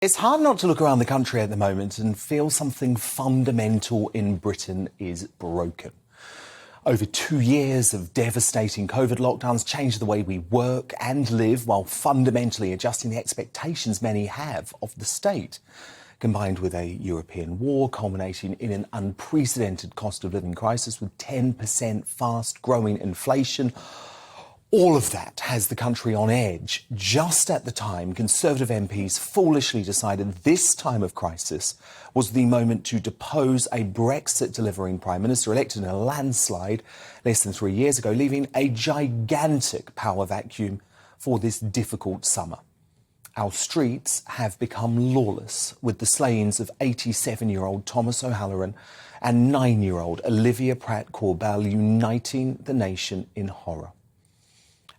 It's hard not to look around the country at the moment and feel something fundamental in Britain is broken. Over 2 years of devastating COVID lockdowns changed the way we work and live while fundamentally adjusting the expectations many have of the state. Combined with a European war culminating in an unprecedented cost of living crisis with 10% fast-growing inflation, all of that has the country on edge just at the time Conservative MPs foolishly decided this time of crisis was the moment to depose a Brexit-delivering Prime Minister elected in a landslide less than 3 years ago, leaving a gigantic power vacuum for this difficult summer. Our streets have become lawless, with the slayings of 87-year-old Thomas O'Halloran and 9-year-old Olivia Pratt-Corbell uniting the nation in horror.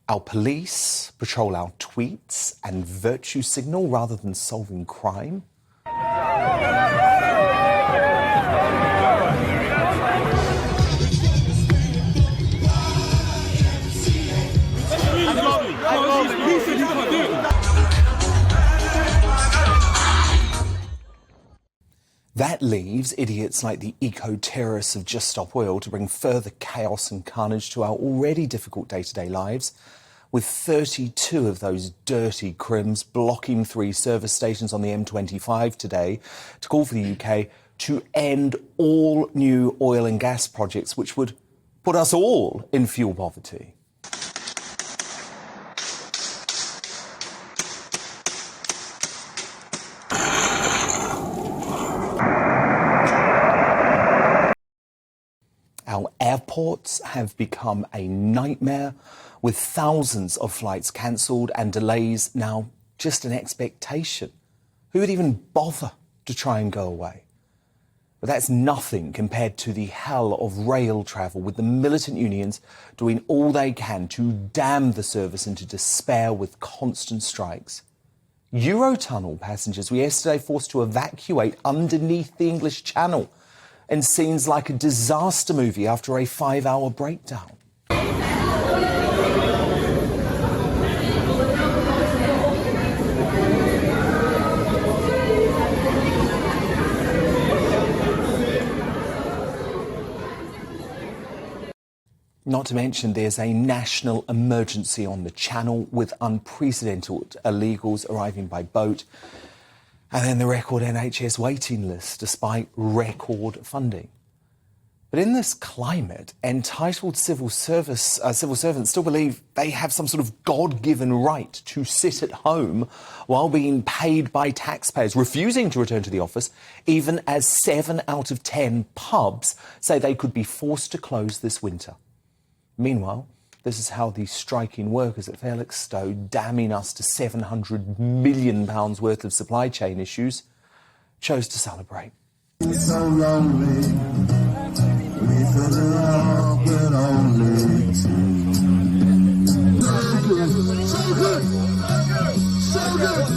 Our police patrol our tweets and virtue signal rather than solving crime. That leaves idiots like the eco-terrorists of Just Stop Oil to bring further chaos and carnage to our already difficult day-to-day lives, with 32 of those dirty crims blocking 3 service stations on the M25 today to call for the UK to end all new oil and gas projects, which would put us all in fuel poverty. Our airports have become a nightmare, with thousands of flights cancelled and delays now just an expectation. Who would even bother to try and go away? But that's nothing compared to the hell of rail travel, with the militant unions doing all they can to damn the service into despair with constant strikes. Eurotunnel passengers were yesterday forced to evacuate underneath the English Channel, and scenes like a disaster movie after a 5-hour breakdown. Not to mention there's a national emergency on the Channel with unprecedented illegals arriving by boat, and then the record NHS waiting list despite record funding. But in this climate, entitled civil servants still believe they have some sort of God-given right to sit at home while being paid by taxpayers, refusing to return to the office, even as 7 out of 10 pubs say they could be forced to close this winter. Meanwhile, this is how the striking workers at Felixstowe, damning us to £700 million worth of supply chain issues, chose to celebrate. It's so lonely. We feel it all, but only two. So good. So good.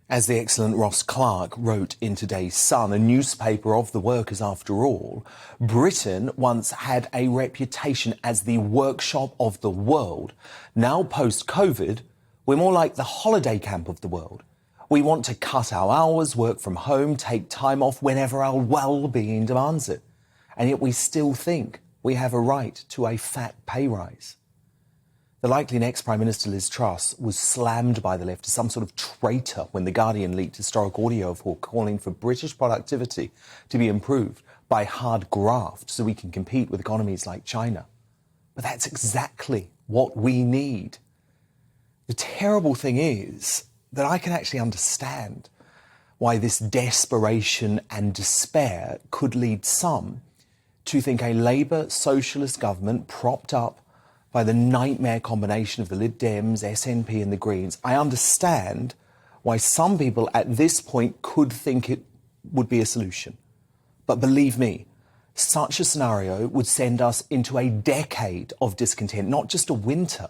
As the excellent Ross Clark wrote in today's Sun, a newspaper of the workers after all, Britain once had a reputation as the workshop of the world. Now, post-COVID, we're more like the holiday camp of the world. We want to cut our hours, work from home, take time off whenever our well-being demands it. And yet we still think we have a right to a fat pay rise. The likely next Prime Minister, Liz Truss, was slammed by the left as some sort of traitor when The Guardian leaked historic audio of her calling for British productivity to be improved by hard graft so we can compete with economies like China. But that's exactly what we need. The terrible thing is that I can actually understand why this desperation and despair could lead some to think a Labour socialist government propped up by the nightmare combination of the Lib Dems, SNP and the Greens. I understand why some people at this point could think it would be a solution. But believe me, such a scenario would send us into a decade of discontent, not just a winter.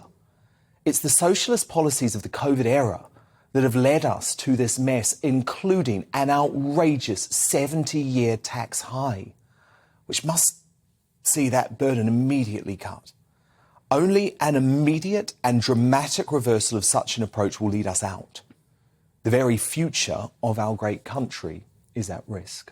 It's the socialist policies of the COVID era that have led us to this mess, including an outrageous 70-year tax high, which must see that burden immediately cut. Only an immediate and dramatic reversal of such an approach will lead us out. The very future of our great country is at risk.